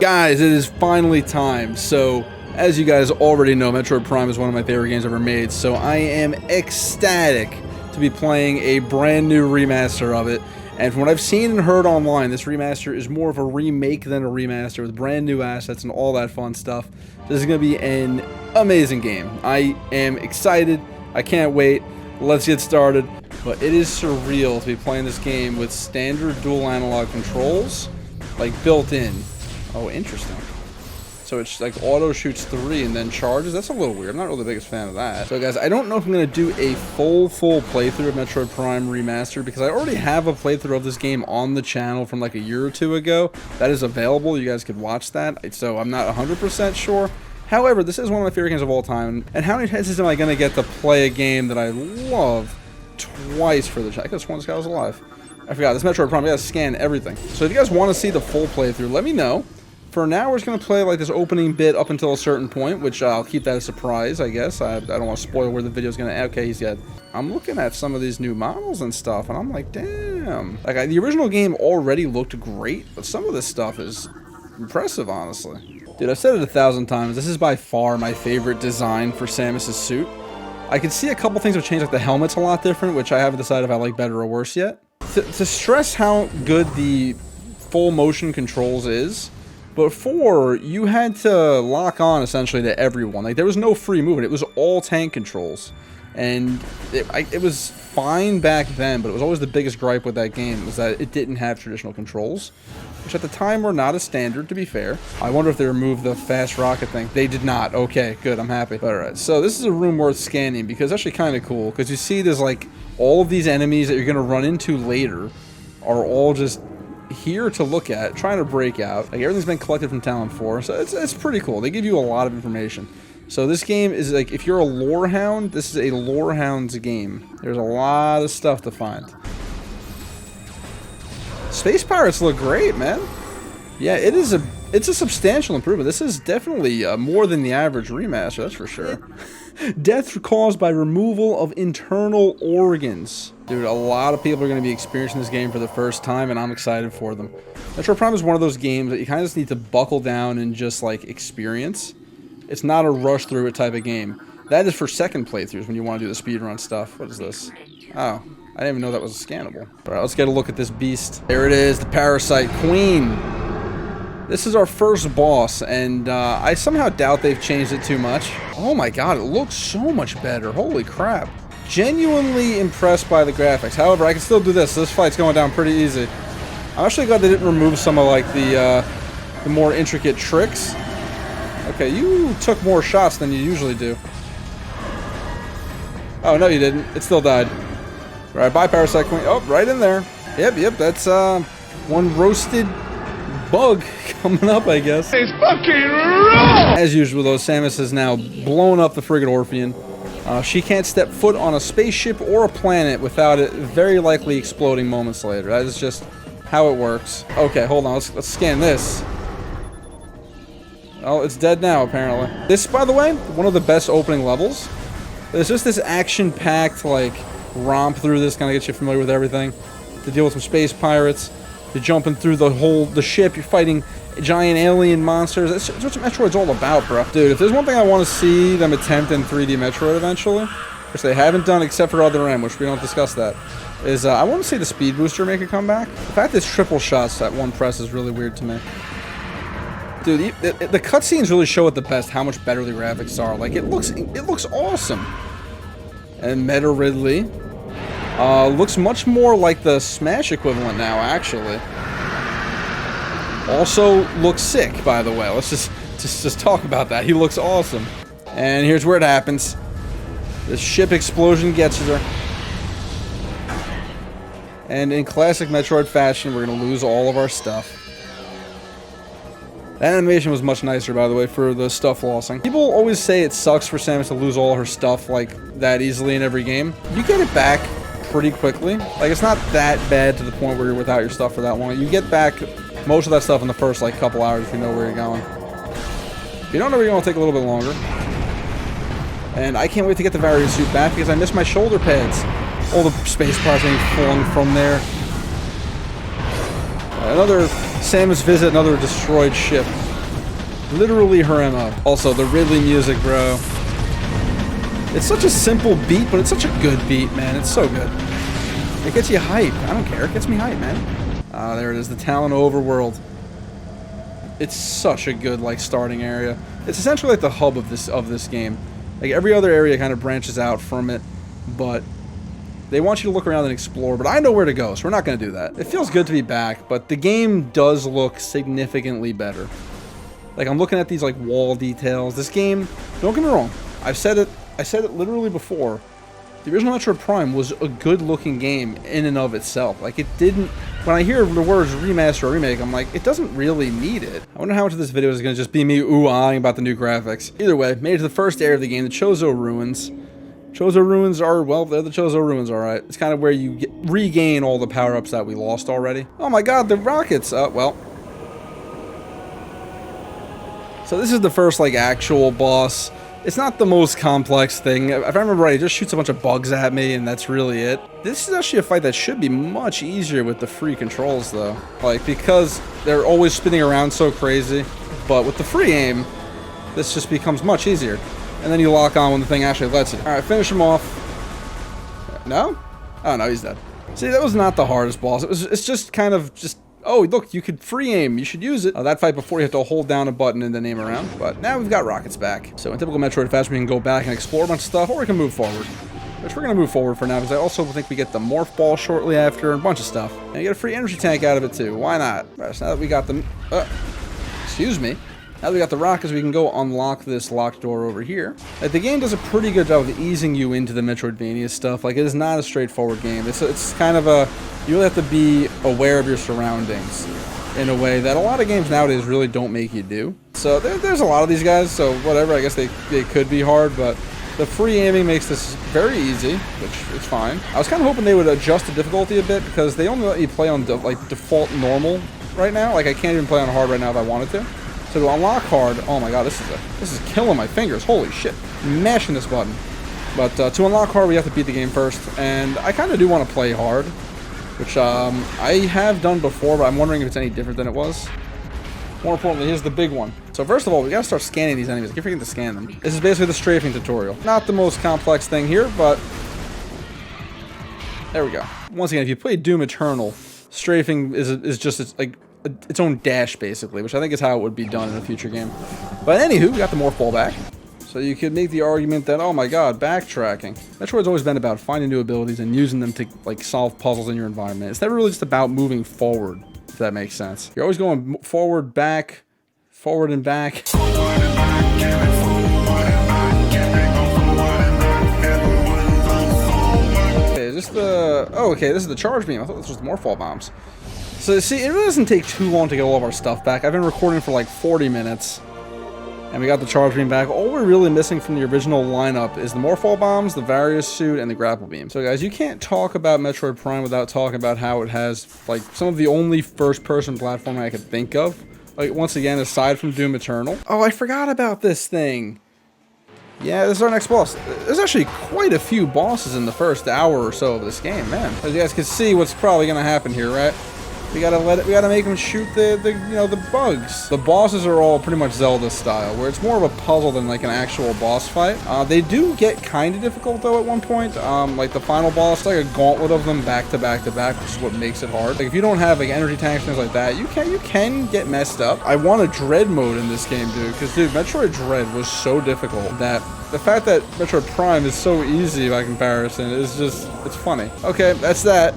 Guys, it is finally time. So, as you guys already know, Metroid Prime is one of my favorite games ever made, so I am ecstatic to be playing a brand new remaster of it. And from what I've seen and heard online, this remaster is more of a remake than a remaster with brand new assets and all that fun stuff. This is going to be an amazing game. I am excited. I can't wait. Let's get started. But it is surreal to be playing this game with standard dual analog controls, like built in. Oh, interesting. So it's like auto shoots 3 and then charges. That's a little weird. I'm not really the biggest fan of that. So guys, I don't know if I'm going to do a full playthrough of Metroid Prime Remastered because I already have a playthrough of this game on the channel from like a year or two ago. That is available. You guys could watch that. So I'm not 100% sure. However, this is one of my favorite games of all time. And how many times am I going to get to play a game that I love twice for the channel? I could have sworn this guy was alive. I forgot. This Metroid Prime, I got to scan everything. So if you guys want to see the full playthrough, let me know. For now, we're just going to play like this opening bit up until a certain point, which I'll keep that a surprise, I guess. I don't want to spoil where the video's going to end. Okay, he's dead. I'm looking at some of these new models and stuff, and I'm like, damn. Like, the original game already looked great, but some of this stuff is impressive, honestly. Dude, I've said it 1,000 times. This is by far my favorite design for Samus's suit. I can see a couple things have changed, like the helmet's a lot different, which I haven't decided if I like better or worse yet. To stress how good the full motion controls is, before, you had to lock on, essentially, to everyone. Like, there was no free movement. It was all tank controls. And it was fine back then, but it was always the biggest gripe with that game, was that it didn't have traditional controls, which at the time were not a standard, to be fair. I wonder if they removed the fast rocket thing. They did not. Okay, good. I'm happy. Alright, so this is a room worth scanning, because it's actually kind of cool, because you see there's, like, all of these enemies that you're going to run into later are all just here to look at, trying to break out. Like, everything's been collected from Talon IV, so it's pretty cool. They give you a lot of information. So this game is like, if you're a lore hound, this is a lore hound's game. There's a lot of stuff to find. Space pirates look great, man. Yeah, it's a substantial improvement. This is definitely more than the average remaster, that's for sure. Death caused by removal of internal organs. Dude, a lot of people are going to be experiencing this game for the first time, and I'm excited for them. Metroid Prime is one of those games that you kind of just need to buckle down and just, like, experience. It's not a rush through it type of game. That is for second playthroughs when you want to do the speedrun stuff. What is this? Oh, I didn't even know that was scannable. Alright, let's get a look at this beast. There it is, the Parasite Queen. This is our first boss, and I somehow doubt they've changed it too much. Oh my god, it looks so much better. Holy crap. Genuinely impressed by the graphics. However, I can still do this. This fight's going down pretty easy. I'm actually glad they didn't remove some of like the more intricate tricks. Okay, you took more shots than you usually do. Oh, no you didn't. It still died. Alright, bye Parasite Queen. Oh, right in there. Yep, that's one roasted bug coming up, I guess. It's fucking raw! As usual, though, Samus has now blown up the frigate Orpheon. She can't step foot on a spaceship or a planet without it very likely exploding moments later. That is just how it works. Okay, hold on. Let's scan this. Oh, it's dead now, apparently. This, by the way, one of the best opening levels. There's just this action-packed, like, romp through this, kind of get you familiar with everything. To deal with some space pirates. You're jumping through the ship. You're fighting giant alien monsters. That's what Metroid's all about, bro. Dude, if there's one thing I want to see them attempt in 3D Metroid eventually, which they haven't done except for Other M, which we don't discuss that, is I want to see the speed booster make a comeback. The fact that it's triple shots at one press is really weird to me. Dude, the cutscenes really show at the best how much better the graphics are. Like, it looks awesome. And Meta Ridley looks much more like the Smash equivalent now, actually. Also looks sick, by the way. Let's just talk about that. He looks awesome. And here's where it happens. The ship explosion gets her. And in classic Metroid fashion, we're gonna lose all of our stuff. That animation was much nicer, by the way, for the stuff lossing. People always say it sucks for Samus to lose all her stuff like that easily in every game. You get it back pretty quickly. Like, it's not that bad to the point where you're without your stuff for that long. You get back most of that stuff in the first, like, couple hours if you know where you're going. If you don't know where you're going, it'll take a little bit longer. And I can't wait to get the various suit back because I miss my shoulder pads. All the space parts being flung from there. Another Samus visit, another destroyed ship. Literally her MO. Also, the Ridley music, bro. It's such a simple beat, but it's such a good beat, man. It's so good. It gets you hype. I don't care. It gets me hype, man. Ah, there it is. The Talon overworld. It's such a good, like, starting area. It's essentially like the hub of this game. Like, every other area kind of branches out from it, but they want you to look around and explore, but I know where to go, so we're not going to do that. It feels good to be back, but the game does look significantly better. Like, I'm looking at these, like, wall details. This game, don't get me wrong, I said it literally before. The original Metroid Prime was a good-looking game in and of itself. Like, it didn't... When I hear the words remaster or remake, I'm like, it doesn't really need it. I wonder how much of this video is going to just be me ooh-ahhing about the new graphics. Either way, made it to the first area of the game, the Chozo Ruins. Chozo Ruins are, well, they're the Chozo Ruins, alright. It's kind of where you regain all the power-ups that we lost already. Oh my god, the rockets! Well. So this is the first, like, actual boss. It's not the most complex thing. If I remember right, it just shoots a bunch of bugs at me, and that's really it. This is actually a fight that should be much easier with the free controls, though. Like, because they're always spinning around so crazy. But with the free aim, this just becomes much easier. And then you lock on when the thing actually lets it. Alright, finish him off. No? Oh, no, he's dead. See, that was not the hardest boss. It's just kind of just... Oh, look, you could free aim. You should use it. That fight before you have to hold down a button and then aim around. But now we've got rockets back. So in typical Metroid fashion, we can go back and explore a bunch of stuff, or we can move forward. Which we're going to move forward for now, because I also think we get the morph ball shortly after and a bunch of stuff. And you get a free energy tank out of it too. Why not? Right, so now that we got the... excuse me. Now that we got the rockets, we can go unlock this locked door over here. Like, the game does a pretty good job of easing you into the Metroidvania stuff. Like, it is not a straightforward game. It's kind of a... You really have to be aware of your surroundings in a way that a lot of games nowadays really don't make you do. So there's a lot of these guys, so whatever, I guess they could be hard, but the free aiming makes this very easy, which is fine. I was kind of hoping they would adjust the difficulty a bit, because they only let you play on like default normal right now. Like, I can't even play on hard right now if I wanted to. So to unlock hard, oh my god, this is killing my fingers. Holy shit. I'm mashing this button. But to unlock hard, we have to beat the game first. And I kind of do want to play hard, which I have done before, but I'm wondering if it's any different than it was. More importantly, here's the big one. So first of all, we gotta start scanning these enemies. I keep forgetting to scan them. This is basically the strafing tutorial. Not the most complex thing here, but there we go. Once again, if you play Doom Eternal, strafing is just like its own dash, basically, which I think is how it would be done in a future game. But anywho, we got the morph ball back. So you could make the argument that, oh my god, backtracking. Metroid's always been about finding new abilities and using them to, like, solve puzzles in your environment. It's never really just about moving forward, if that makes sense. You're always going forward, back, forward and back. Okay, is this the... Oh, okay, this is the charge beam. I thought this was the morph ball bombs. So, see, it really doesn't take too long to get all of our stuff back. I've been recording for like 40 minutes. And we got the charge beam back. All we're really missing from the original lineup is the morphball bombs, the various suit, and the grapple beam. So guys, you can't talk about Metroid Prime without talking about how it has, like, some of the only first-person platforming I could think of. Like, once again, aside from Doom Eternal. Oh, I forgot about this thing. Yeah, this is our next boss. There's actually quite a few bosses in the first hour or so of this game, man. As you guys can see what's probably gonna happen here, right? We gotta make them shoot the bugs. The bosses are all pretty much Zelda style, where it's more of a puzzle than like an actual boss fight. They do get kind of difficult though at one point. Like the final boss, like a gauntlet of them back to back to back, which is what makes it hard. Like if you don't have like energy tanks and things like that, you can get messed up. I want a Dread mode in this game, dude, because dude, Metroid Dread was so difficult that the fact that Metroid Prime is so easy by comparison is just, it's funny. Okay, that's that.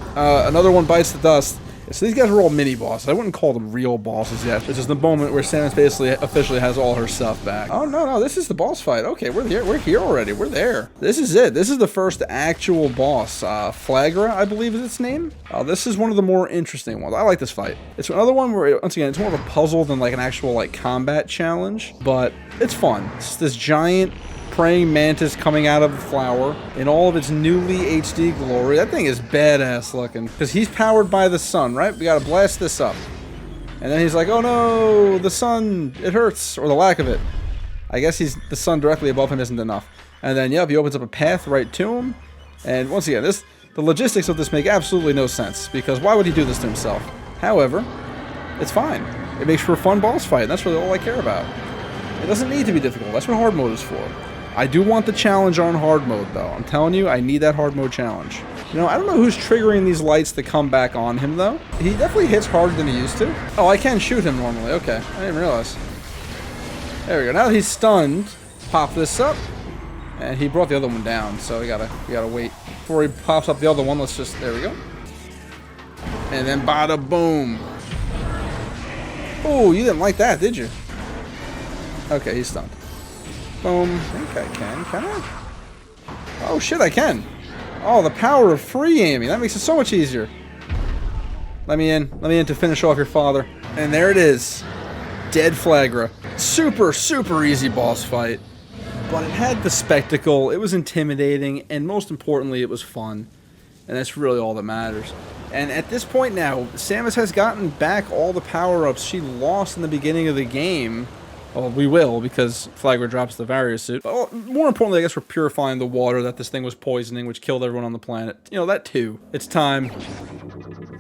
Another one bites the dust. So these guys are all mini-bosses. I wouldn't call them real bosses yet. It's just the moment where Samus basically officially has all her stuff back. Oh, no, this is the boss fight. Okay, we're here already. We're there. This is it. This is the first actual boss. Flagra, I believe is its name. This is one of the more interesting ones. I like this fight. It's another one where, once again, it's more of a puzzle than like an actual like combat challenge, but it's fun. It's this giant praying mantis coming out of the flower in all of its newly HD glory. That thing is badass looking because he's powered by the sun, right? We gotta blast this up. And then he's like, oh no, the sun, it hurts, or the lack of it. I guess the sun directly above him isn't enough. And then, yep, he opens up a path right to him. And once again, the logistics of this make absolutely no sense because why would he do this to himself? However, it's fine. It makes for a fun boss fight, and that's really all I care about. It doesn't need to be difficult. That's what hard mode is for. I do want the challenge on hard mode, though. I'm telling you, I need that hard mode challenge. You know, I don't know who's triggering these lights to come back on him, though. He definitely hits harder than he used to. Oh, I can shoot him normally. Okay, I didn't realize. There we go. Now that he's stunned, pop this up. And he brought the other one down, so we gotta wait. Before he pops up the other one, let's just... There we go. And then bada boom. Oh, you didn't like that, did you? Okay, he's stunned. Boom. I think I can I? Oh shit, I can. Oh, the power of free aiming. That makes it so much easier. Let me in to finish off your father. And there it is. Dead Flagra. Super, super easy boss fight. But it had the spectacle, it was intimidating, and most importantly, it was fun. And that's really all that matters. And at this point now, Samus has gotten back all the power-ups she lost in the beginning of the game. Well, we will, because Flagra drops the Various suit. But more importantly, I guess we're purifying the water that this thing was poisoning, which killed everyone on the planet. You know, that too. It's time.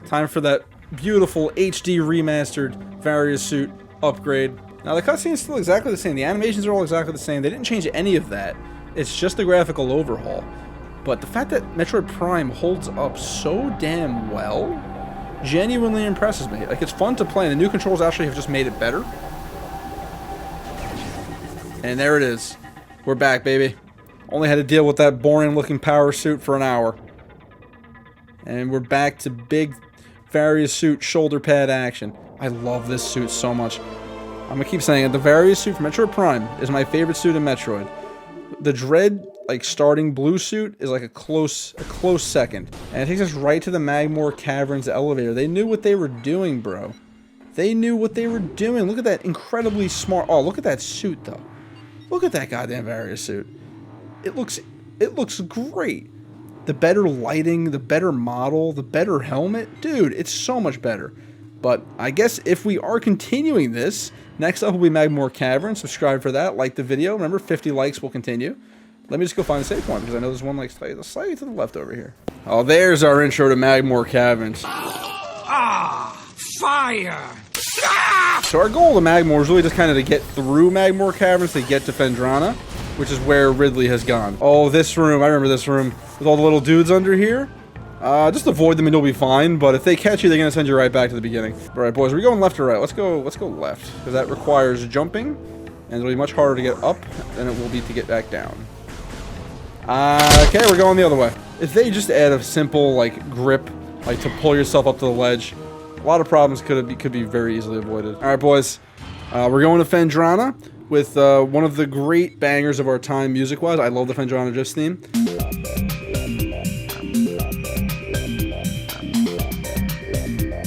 Time for that beautiful HD remastered Various suit upgrade. Now, the cutscene is still exactly the same. The animations are all exactly the same. They didn't change any of that. It's just a graphical overhaul. But the fact that Metroid Prime holds up so damn well genuinely impresses me. Like, it's fun to play, and the new controls actually have just made it better. And there it is. We're back, baby. Only had to deal with that boring-looking power suit for an hour. And we're back to big Various suit shoulder pad action. I love this suit so much. I'm gonna keep saying it. The Various suit from Metroid Prime is my favorite suit in Metroid. The Dread, like, starting blue suit is like a close second. And it takes us right to the Magmore Caverns elevator. They knew what they were doing, bro. They knew what they were doing. Look at that incredibly smart... Oh, look at that suit, though. Look at that goddamn Various suit. It looks great. The better lighting, the better model, the better helmet. Dude, it's so much better. But I guess if we are continuing this, next up will be Magmore Cavern. Subscribe for that. Like the video. Remember, 50 likes will continue. Let me just go find a save point, because I know there's one like slightly to the left over here. Oh, there's our intro to Magmore Caverns. Ah, fire! So our goal of Magmore is really just kind of to get through Magmore Caverns to get to Fendrana, which is where Ridley has gone. Oh, this room. I remember this room. With all the little dudes under here. Just avoid them and you'll be fine, but if they catch you, they're going to send you right back to the beginning. Alright, boys, are we going left or right? Let's go left, because that requires jumping, and it'll be much harder to get up than it will be to get back down. Okay, we're going the other way. If they just add a simple, like, grip, like, to pull yourself up to the ledge, a lot of problems could be very easily avoided. Alright, boys, we're going to Fendrana with one of the great bangers of our time music-wise. I love the Fendrana Drifts theme.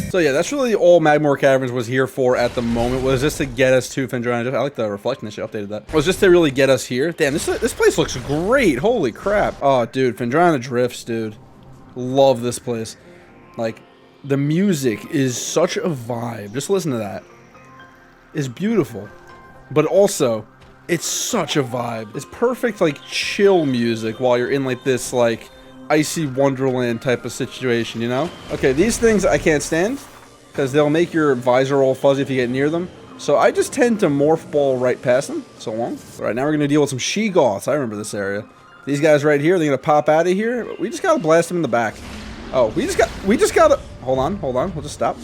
So yeah, that's really all Magmore Caverns was here for at the moment, was just to get us to Fendrana. I like the reflection that she updated that. It was just to really get us here. Damn, this place looks great. Holy crap. Oh, dude, Fendrana Drifts, dude. Love this place. Like, the music is such a vibe. Just listen to that. It's beautiful. But also, it's such a vibe. It's perfect, like, chill music while you're in, like, this, like, icy wonderland type of situation, you know? Okay, these things I can't stand, because they'll make your visor all fuzzy if you get near them. So I just tend to morph ball right past them. So long. Alright, now we're going to deal with some she-goths. I remember this area. These guys right here, they're going to pop out of here. We just got to blast them in the back. Oh, we just got to... Hold on. We'll just stop.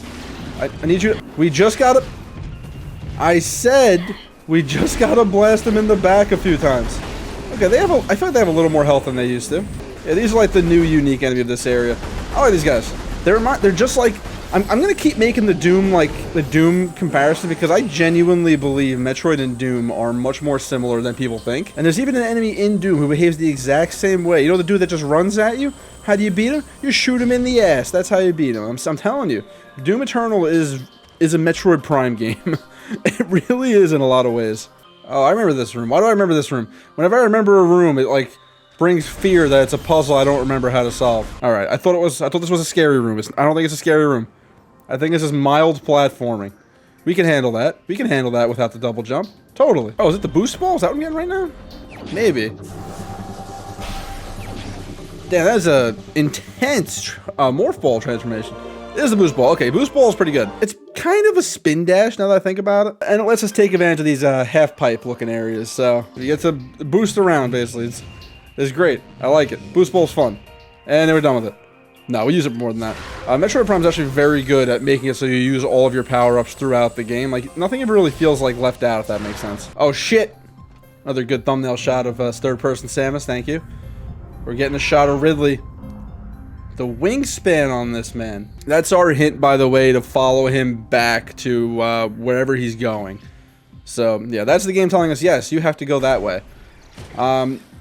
I need you to... We just got to... I said we just got to blast them in the back a few times. Okay, they have I feel like they have a little more health than they used to. Yeah, these are like the new unique enemy of this area. I like these guys. They're just like... I'm gonna keep making the Doom comparison, because I genuinely believe Metroid and Doom are much more similar than people think. And there's even an enemy in Doom who behaves the exact same way. You know the dude that just runs at you? How do you beat him? You shoot him in the ass. That's how you beat him. I'm telling you. Doom Eternal is a Metroid Prime game. It really is in a lot of ways. Oh, I remember this room. Why do I remember this room? Whenever I remember a room, it like brings fear that it's a puzzle I don't remember how to solve. Alright, I thought this was a scary room. I don't think it's a scary room. I think this is mild platforming. We can handle that. We can handle that without the double jump. Totally. Oh, is it the boost ball? Is that what I'm getting right now? Maybe. Damn, that is a intense morph ball transformation. This is the boost ball. Okay, boost ball is pretty good. It's kind of a spin dash now that I think about it. And it lets us take advantage of these half-pipe looking areas. So you get to boost around, basically. It's great. I like it. Boost Bowl's fun. And then we're done with it. No, we use it more than that. Metroid Prime is actually very good at making it so you use all of your power-ups throughout the game. Like, nothing ever really feels like left out, if that makes sense. Oh, shit! Another good thumbnail shot of third-person Samus, thank you. We're getting a shot of Ridley. The wingspan on this man. That's our hint, by the way, to follow him back to wherever he's going. So, yeah, that's the game telling us, yes, you have to go that way.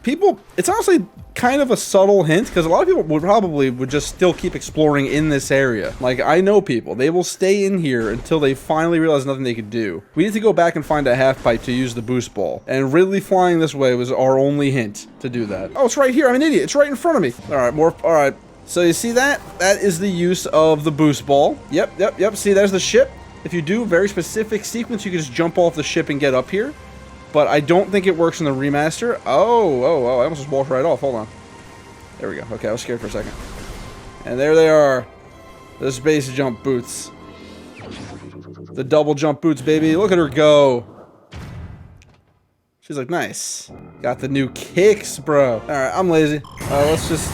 People, it's honestly kind of a subtle hint, because a lot of people would just still keep exploring in this area. Like, I know people, they will stay in here until they finally realize nothing they could do. We need to go back and find a half-pipe to use the boost ball, and Ridley flying this way was our only hint to do that. Oh, it's right here, I'm an idiot, it's right in front of me. Alright, so you see that? That is the use of the boost ball. Yep, see, there's the ship. If you do a very specific sequence, you can just jump off the ship and get up here. But I don't think it works in the remaster. Oh, I almost just walked right off. Hold on. There we go. Okay, I was scared for a second. And there they are. The space jump boots. The double jump boots, baby. Look at her go. She's like, nice. Got the new kicks, bro. Alright, I'm lazy. Let's just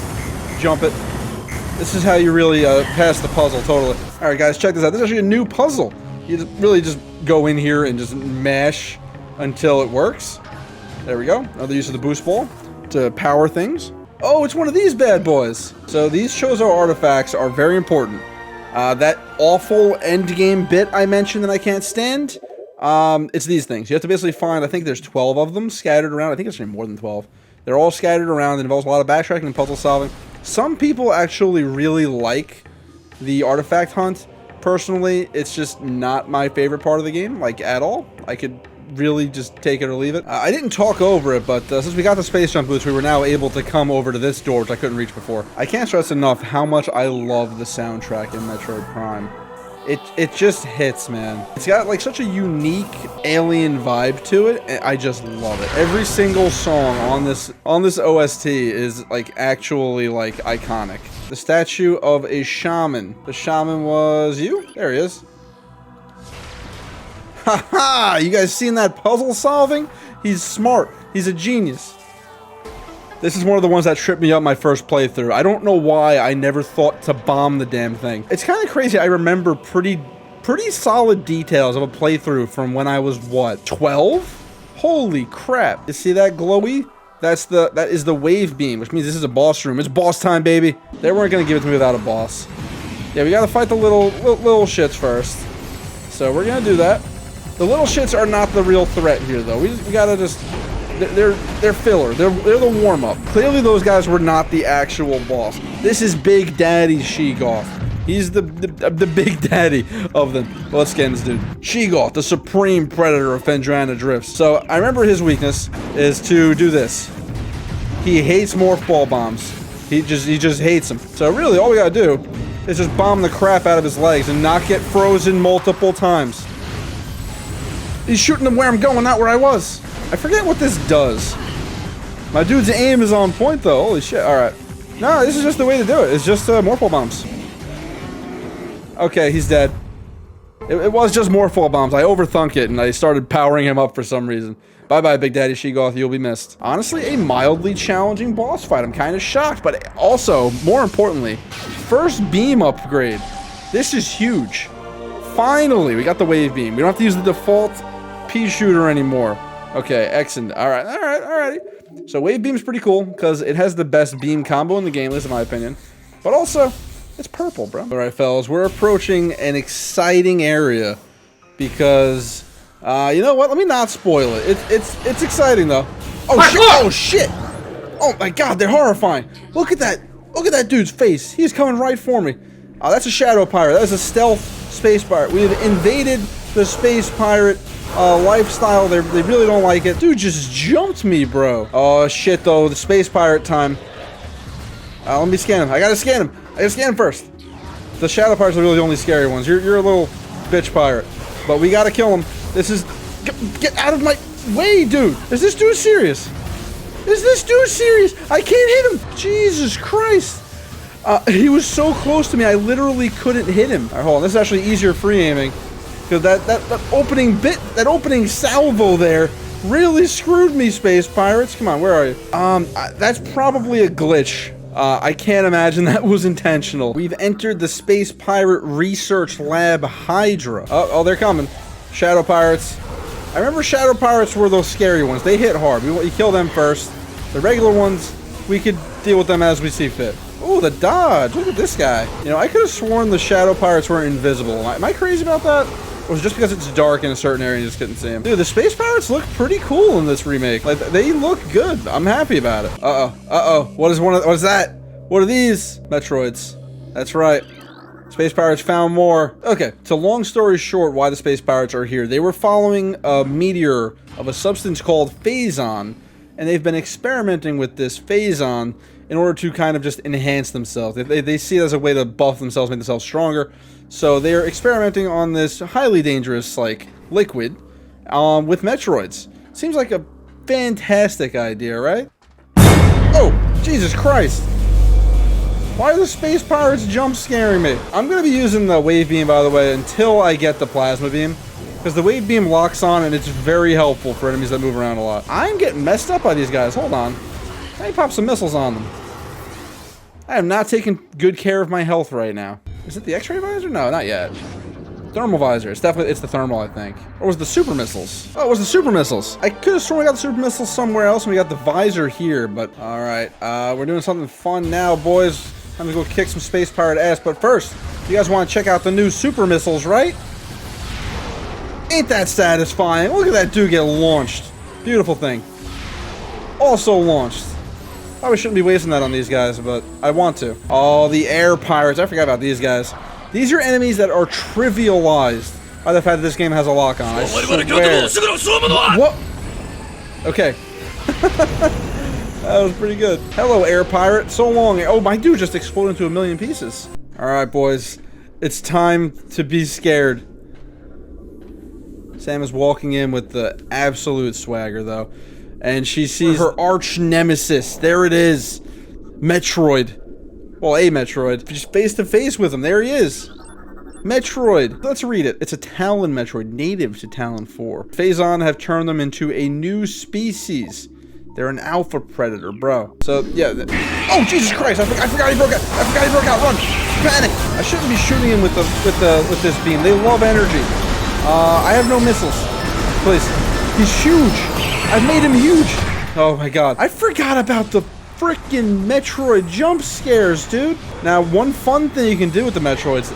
jump it. This is how you really pass the puzzle, totally. Alright, guys, check this out. This is actually a new puzzle. You really just go in here and just mash until it works. There we go. Another use of the boost ball to power things. Oh, it's one of these bad boys. So these Chozo artifacts are very important. That awful endgame bit I mentioned that I can't stand, it's these things. You have to basically find, I think there's 12 of them scattered around. I think it's more than 12. They're all scattered around. It involves a lot of backtracking and puzzle solving. Some people actually really like the artifact hunt. Personally, it's just not my favorite part of the game, like at all. I could really just take it or leave it. I didn't talk over it, but since we got the space jump boots, we were now able to come over to this door, which I couldn't reach before. I can't stress enough how much I love the soundtrack in Metroid Prime. It just hits, man. It's got like such a unique alien vibe to it, and I just love it. Every single song on this OST is like actually like iconic. The statue of a shaman. The shaman was you? There he is. Haha! You guys seen that puzzle solving? He's smart. He's a genius. This is one of the ones that tripped me up my first playthrough. I don't know why I never thought to bomb the damn thing. It's kind of crazy. I remember pretty solid details of a playthrough from when I was, what, 12? Holy crap. You see that glowy? That is the wave beam, which means this is a boss room. It's boss time, baby. They weren't gonna give it to me without a boss. Yeah, we gotta fight the little shits first. So we're gonna do that. The little shits are not the real threat here, though. We gotta just... They're filler. They're the warm-up. Clearly, those guys were not the actual boss. This is Big Daddy Sheegoth. He's the Big Daddy of them. Well, let's get in this dude. Sheegoth, the supreme predator of Fendrana drifts. So, I remember his weakness is to do this. He hates morph ball bombs. He just hates them. So, really, all we gotta do is just bomb the crap out of his legs and not get frozen multiple times. He's shooting them where I'm going, not where I was. I forget what this does. My dude's aim is on point, though. Holy shit. Alright. No, this is just the way to do it. It's just morphle bombs. Okay, he's dead. It was just morphle bombs. I overthunk it, and I started powering him up for some reason. Bye-bye, Big Daddy Sheegoth. You'll be missed. Honestly, a mildly challenging boss fight. I'm kind of shocked, but also, more importantly, first beam upgrade. This is huge. Finally, we got the wave beam. We don't have to use the default pea shooter anymore. Okay, excellent. Alrighty. So wave beam's pretty cool, because it has the best beam combo in the game, at least in my opinion. But also, it's purple, bro. Alright, fellas, we're approaching an exciting area, because, you know what? Let me not spoil it. It's exciting, though. Oh, shit! Oh, shit! Oh, my God, they're horrifying. Look at that dude's face. He's coming right for me. Oh, that's a shadow pirate. That is a stealth space pirate. We have invaded the space pirate lifestyle. They really don't like it. Dude just jumped me, bro. Oh, shit, though. The space pirate time. Let me scan him. I gotta scan him first. The shadow pirates are really the only scary ones. You're a little bitch pirate. But we gotta kill him. This is... Get out of my way, dude. Is this dude serious? I can't hit him. Jesus Christ. He was so close to me, I literally couldn't hit him. Alright, hold on. This is actually easier free aiming Because that opening bit, that opening salvo there really screwed me, Space Pirates. Come on, where are you? That's probably a glitch. I can't imagine that was intentional. We've entered the Space Pirate Research Lab Hydra. Oh, they're coming. Shadow Pirates. I remember Shadow Pirates were those scary ones. They hit hard. We kill them first. The regular ones, we could deal with them as we see fit. Oh, the dodge. Look at this guy. You know, I could have sworn the Shadow Pirates weren't invisible. Am I crazy about that? Or was it just because it's dark in a certain area and you just couldn't see them? Dude, the Space Pirates look pretty cool in this remake. Like, they look good. I'm happy about it. Uh-oh. What is that? What are these? Metroids. That's right. Space Pirates found more. Okay, so long story short, why the Space Pirates are here. They were following a meteor of a substance called Faison, and they've been experimenting with this Faison in order to kind of just enhance themselves. They see it as a way to buff themselves, make themselves stronger. So they're experimenting on this highly dangerous, like, liquid with Metroids. Seems like a fantastic idea, right? Oh, Jesus Christ. Why are the Space Pirates jump scaring me? I'm going to be using the wave beam, by the way, until I get the plasma beam. Because the wave beam locks on and it's very helpful for enemies that move around a lot. I'm getting messed up by these guys. Hold on. Let me pop some missiles on them. I am not taking good care of my health right now. Is it the X-ray visor? No, not yet. Thermal visor. It's the thermal, I think. Or was it the super missiles? Oh, it was the super missiles. I could have sworn we got the super missiles somewhere else and we got the visor here, but alright. We're doing something fun now, boys. I'm gonna go kick some Space Pirate ass, but first, you guys want to check out the new super missiles, right? Ain't that satisfying? Look at that dude get launched. Beautiful thing. Also launched. Probably shouldn't be wasting that on these guys, but I want to. Oh, the air pirates. I forgot about these guys. These are enemies that are trivialized by the fact that this game has a lock on. I swear. What? Okay. That was pretty good. Hello, air pirate. So long. Oh, my dude just exploded into a million pieces. Alright, boys. It's time to be scared. Sam is walking in with the absolute swagger, though. And she sees her arch nemesis. There it is. Metroid. Well, a Metroid. Just face to face with him. There he is. Metroid. Let's read it. It's a Talon Metroid, native to Talon IV. Faison have turned them into a new species. They're an alpha predator, bro. So, yeah. Oh, Jesus Christ. I forgot he broke out. I forgot he broke out. Run. Panic. I shouldn't be shooting him with this beam. They love energy. I have no missiles. Please. He's huge. I've made him huge. Oh, my God. I forgot about the freaking Metroid jump scares, dude. Now, one fun thing you can do with the Metroids,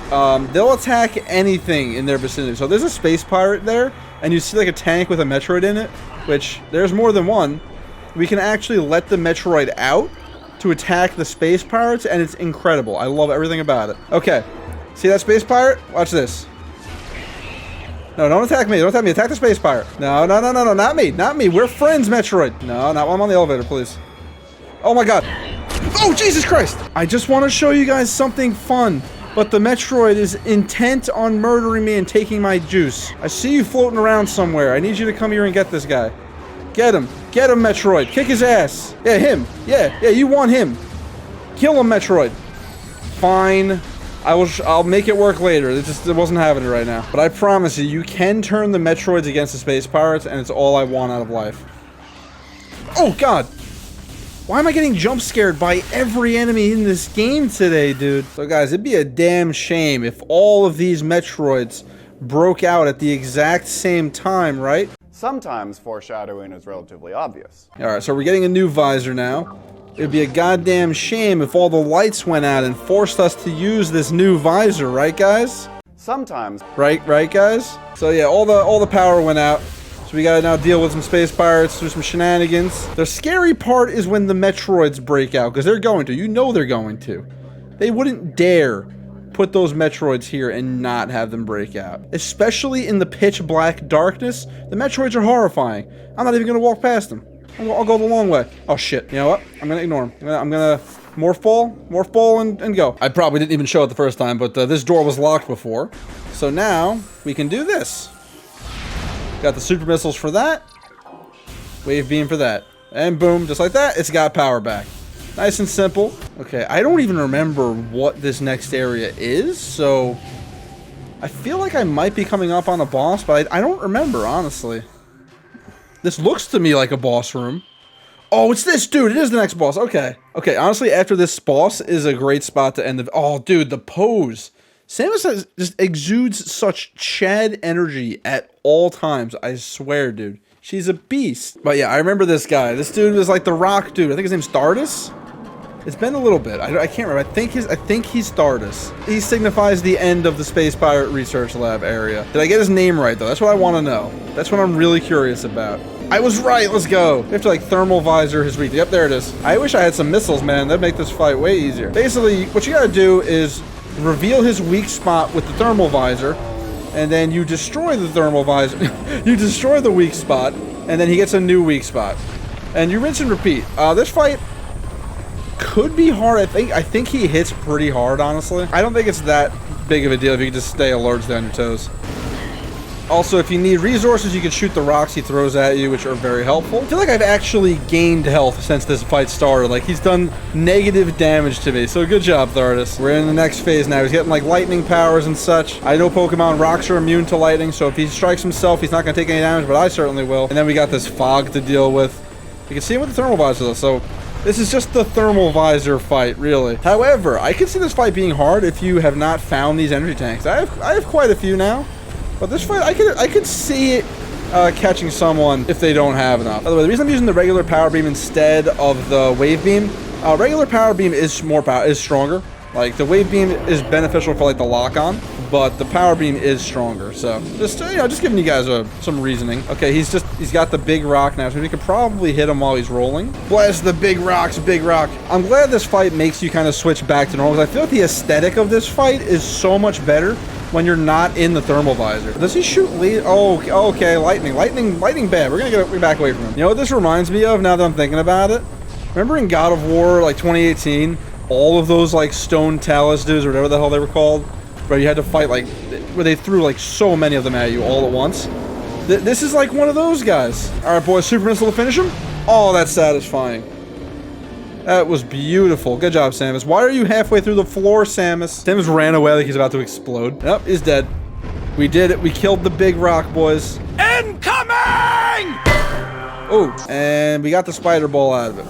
they'll attack anything in their vicinity. So there's a Space Pirate there, and you see like a tank with a Metroid in it, which there's more than one. We can actually let the Metroid out to attack the Space Pirates, and it's incredible. I love everything about it. Okay, see that Space Pirate? Watch this. No, don't attack me. Don't attack me. Attack the Space Pirate. No, not me. Not me. We're friends, Metroid. No, not while I'm on the elevator, please. Oh my God. Oh, Jesus Christ. I just want to show you guys something fun. But the Metroid is intent on murdering me and taking my juice. I see you floating around somewhere. I need you to come here and get this guy. Get him. Get him, Metroid. Kick his ass. Yeah, him. Yeah, you want him. Kill him, Metroid. Fine. I'll make it work later. It wasn't having it right now. But I promise you, you can turn the Metroids against the Space Pirates, and it's all I want out of life. Oh, God. Why am I getting jump scared by every enemy in this game today, dude? So, guys, it'd be a damn shame if all of these Metroids broke out at the exact same time, right? Sometimes foreshadowing is relatively obvious. Alright, so we're getting a new visor now. It'd be a goddamn shame if all the lights went out and forced us to use this new visor, right, guys? Sometimes. Right, guys? So yeah, all the power went out. So we gotta now deal with some Space Pirates, do some shenanigans. The scary part is when the Metroids break out, because they're going to. You know they're going to. They wouldn't dare put those Metroids here and not have them break out. Especially in the pitch black darkness, the Metroids are horrifying. I'm not even gonna walk past them. I'll go the long way. Oh shit, you know what? I'm gonna ignore him. I'm gonna morph ball, and go. I probably didn't even show it the first time, but this door was locked before. So now, we can do this. Got the super missiles for that. Wave beam for that. And boom, just like that, it's got power back. Nice and simple. Okay, I don't even remember what this next area is, so I feel like I might be coming up on a boss, but I don't remember, honestly. This looks to me like a boss room. Oh, it's this dude. It is the next boss. Okay. Okay, honestly, after this boss is a great spot to end the... Oh, dude, the pose. Samus just exudes such Chad energy at all times. I swear, dude. She's a beast. But yeah, I remember this guy. This dude was like the rock dude. I think his name's Stardust. It's been a little bit. I can't remember. I think he's Stardust. He signifies the end of the Space Pirate Research Lab area. Did I get his name right, though? That's what I want to know. That's what I'm really curious about. I was right. Let's go. We have to, like, thermal visor his weak. Yep, there it is. I wish I had some missiles, man. That'd make this fight way easier. Basically, what you gotta do is reveal his weak spot with the thermal visor, and then you destroy the thermal visor. You destroy the weak spot, and then he gets a new weak spot. And you rinse and repeat. This fight could be hard. I think he hits pretty hard, honestly. I don't think it's that big of a deal if you can just stay alert, stay on your toes. Also, if you need resources, you can shoot the rocks he throws at you, which are very helpful. I feel like I've actually gained health since this fight started. Like, he's done negative damage to me, so good job, Stardust. We're in the next phase now. He's getting, like, lightning powers and such. I know Pokemon rocks are immune to lightning, so if he strikes himself, he's not going to take any damage, but I certainly will. And then we got this fog to deal with. You can see him with the thermal visor, though, so... This is just the thermal visor fight, really. However, I can see this fight being hard if you have not found these energy tanks. I have quite a few now, but this fight, I could see it catching someone if they don't have enough. By the way, the reason I'm using the regular power beam instead of the wave beam, regular power beam is stronger. Like, the wave beam is beneficial for, like, the lock-on, but the power beam is stronger. So, just, you know, just giving you guys some reasoning. Okay, he's got the big rock now, so we could probably hit him while he's rolling. Bless the big rocks, big rock. I'm glad this fight makes you kind of switch back to normal, because I feel like the aesthetic of this fight is so much better when you're not in the thermal visor. Does he shoot lead? Oh, okay, lightning bad. We're gonna get back away from him. You know what this reminds me of now that I'm thinking about it? Remember in God of War, like, 2018? All of those, like, stone talus dudes, or whatever the hell they were called, where you had to fight, like, where they threw, like, so many of them at you all at once. This is, like, one of those guys. Alright, boys, super missile to finish him? Oh, that's satisfying. That was beautiful. Good job, Samus. Why are you halfway through the floor, Samus? Samus ran away like he's about to explode. Yep, he's dead. We did it. We killed the big rock, boys. Incoming! Oh, and we got the spider ball out of it.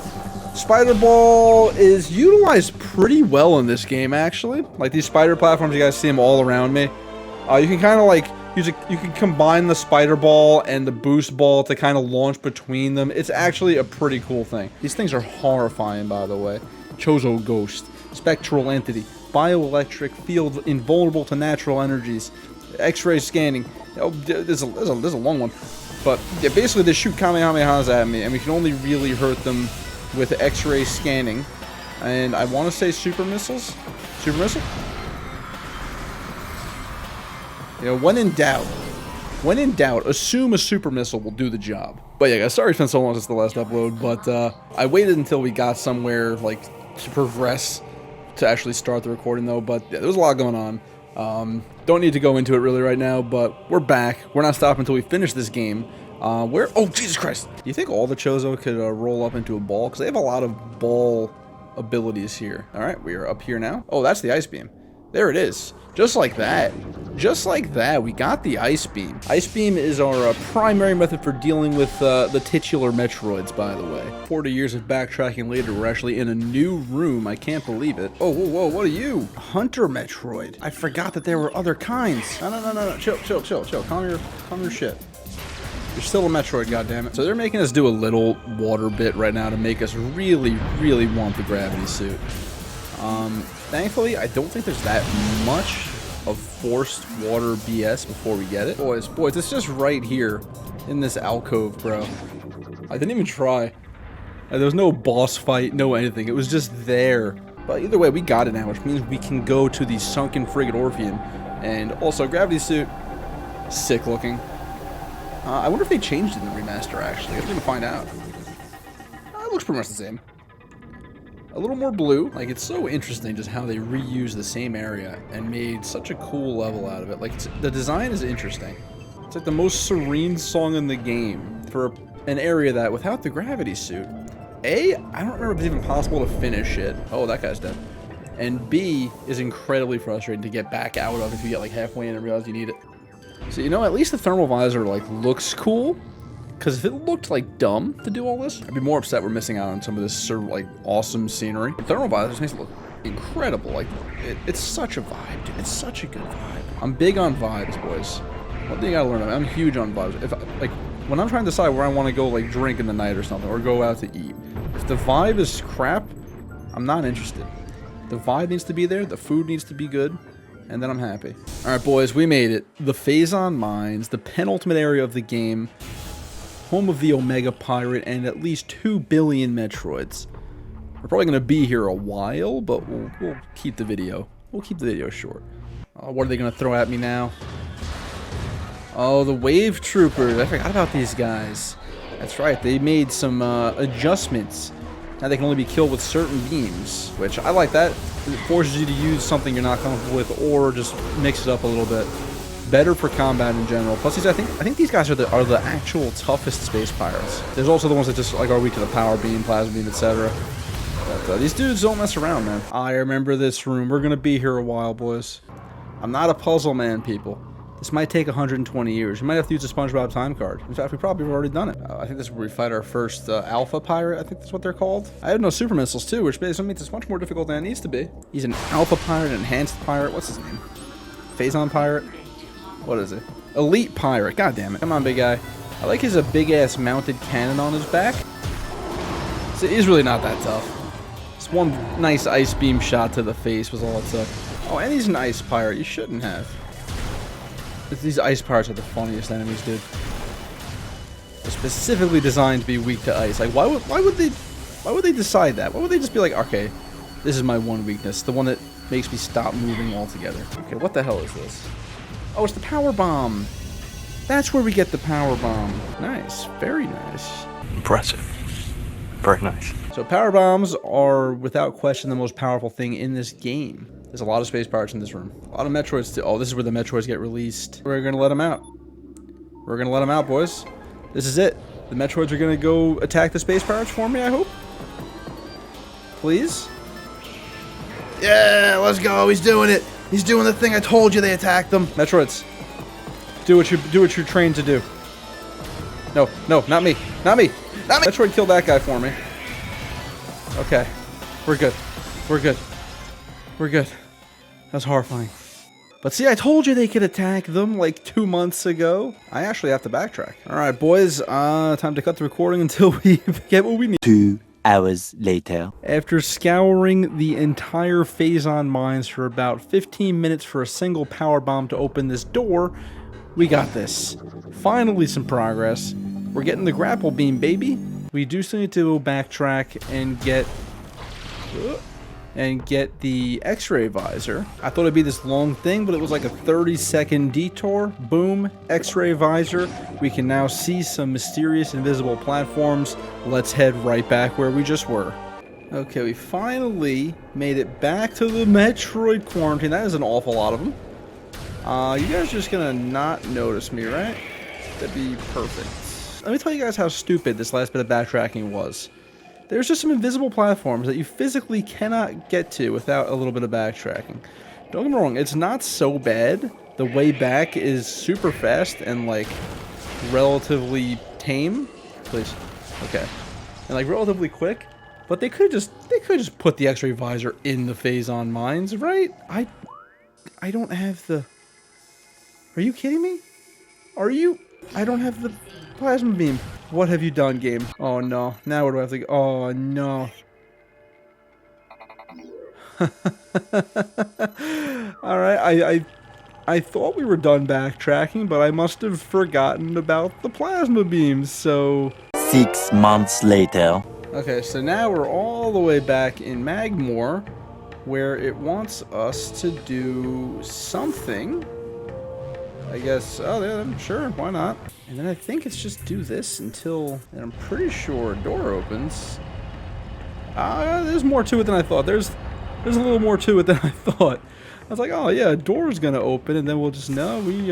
Spider ball is utilized pretty well in this game, actually. Like these spider platforms, you guys see them all around me. You can kind of like you can combine the spider ball and the boost ball to kind of launch between them. It's actually a pretty cool thing. These things are horrifying, by the way. Chozo Ghost, spectral entity, bioelectric field invulnerable to natural energies, X-ray scanning. Oh, there's a long one, but yeah, basically they shoot Kamehamehas at me, and we can only really hurt them with X-ray scanning, and I want to say super missiles? Super missile? You know, when in doubt, assume a super missile will do the job. But yeah, guys, sorry it's been so long since the last upload, but I waited until we got somewhere, like, to progress to actually start the recording, though, but yeah, there's a lot going on. Don't need to go into it really right now, but we're back. We're not stopping until we finish this game. Oh, Jesus Christ. Do you think all the Chozo could roll up into a ball? Because they have a lot of ball abilities here. All right, we are up here now. Oh, that's the ice beam. There it is. Just like that. Just like that, we got the ice beam. Ice beam is our primary method for dealing with the titular Metroids, by the way. 40 years of backtracking later, we're actually in a new room. I can't believe it. Oh, whoa, what are you? Hunter Metroid. I forgot that there were other kinds. No. Chill. Calm your shit. You're still a Metroid, goddammit. So they're making us do a little water bit right now to make us really, really want the gravity suit. Thankfully, I don't think there's that much of forced water BS before we get it. Boys, it's just right here in this alcove, bro. I didn't even try. There was no boss fight, no anything. It was just there. But either way, we got it now, which means we can go to the sunken frigate Orpheum. And also, gravity suit, sick looking. I wonder if they changed it in the remaster, actually. I guess we're gonna find out. It looks pretty much the same. A little more blue. Like, it's so interesting just how they reused the same area and made such a cool level out of it. Like, the design is interesting. It's like the most serene song in the game for an area that, without the gravity suit, I don't remember if it's even possible to finish it. Oh, that guy's dead. and B, is incredibly frustrating to get back out of if you get like halfway in and realize you need it. So, you know, at least the thermal visor like looks cool, because if it looked like dumb to do all this, I'd be more upset we're missing out on some of this sort of like awesome scenery. The thermal visor makes it look incredible. Like, it's such a vibe, dude. It's such a good vibe. I'm big on vibes, boys. One thing you gotta learn, I'm huge on vibes. If like, when I'm trying to decide where I want to go, like drink in the night or something, or go out to eat, if the vibe is crap, I'm not interested. The vibe needs to be there, the food needs to be good, and then I'm happy. Alright boys, we made it. The Faison Mines, the penultimate area of the game, home of the Omega Pirate, and at least 2 billion Metroids. We're probably going to be here a while, but we'll keep the video. We'll keep the video short. What are they going to throw at me now? Oh, the Wave Troopers. I forgot about these guys. That's right, they made some adjustments. Now they can only be killed with certain beams, which I like that. It forces you to use something you're not comfortable with, or just mix it up a little bit. Better for combat in general. Plus, these, I think these guys are the actual toughest space pirates. There's also the ones that just like are weak to the power beam, plasma beam, etc. But these dudes don't mess around, man. I remember this room. We're gonna be here a while, boys. I'm not a puzzle man, people. This might take 120 years. We might have to use a SpongeBob time card. In fact, we probably have already done it. I think this is where we fight our first Alpha Pirate. I think that's what they're called. I have no super missiles too, which basically means it's much more difficult than it needs to be. He's an Alpha Pirate, an Enhanced Pirate. What's his name? Faison Pirate? What is it? Elite Pirate. God damn it. Come on, big guy. I like his big-ass mounted cannon on his back. So he's really not that tough. Just one nice ice beam shot to the face was all it took. Oh, and he's an Ice Pirate. You shouldn't have. These Ice Pirates are the funniest enemies, dude. They're specifically designed to be weak to ice. Like, why would they decide that? Why would they just be like, okay, this is my one weakness, the one that makes me stop moving altogether? Okay, what the hell is this? Oh, it's the power bomb. That's where we get the power bomb. Nice, very nice. Impressive. Very nice. So power bombs are, without question, the most powerful thing in this game. There's a lot of space pirates in this room. A lot of Metroids too. Oh, this is where the Metroids get released. We're gonna let them out. We're gonna let them out, boys. This is it. The Metroids are gonna go attack the space pirates for me, I hope. Please? Yeah, let's go. He's doing it. He's doing the thing I told you they attacked them. Metroids, do what you're trained to do. No, not me. Not me. Not me. Metroid killed that guy for me. Okay. We're good. We're good. We're good. That's horrifying. But see, I told you they could attack them like 2 months ago. I actually have to backtrack. Alright, boys. Time to cut the recording until we get what we need. 2 hours later. After scouring the entire Faison Mines for about 15 minutes for a single power bomb to open this door, we got this. Finally some progress. We're getting the grapple beam, baby. We do still need to backtrack and get the X-ray visor. I thought it'd be this long thing, but it was like a 30-second detour. Boom, X-ray visor. We can now see some mysterious invisible platforms. Let's head right back where we just were. Okay, we finally made it back to the Metroid quarantine. That is an awful lot of them. You guys are just gonna not notice me, right? That'd be perfect. Let me tell you guys how stupid this last bit of backtracking was. There's just some invisible platforms that you physically cannot get to without a little bit of backtracking. Don't get me wrong, it's not so bad. The way back is super fast and like relatively tame. Please. Okay. And like relatively quick. But they could just put the X-ray visor in the Faison Mines, right? I don't have the... Are you kidding me? I don't have the plasma beam. What have you done, game? Oh no. Now where do I have to go? Oh no. Alright, I thought we were done backtracking, but I must have forgotten about the plasma beams, so... 6 months later. Okay, so now we're all the way back in Magmore, where it wants us to do something. I guess, oh yeah, sure, why not? And then I think it's just do this until, and I'm pretty sure a door opens. There's more to it than I thought. There's a little more to it than I thought. I was like, oh yeah, a door's gonna open, and then we'll just, no, we,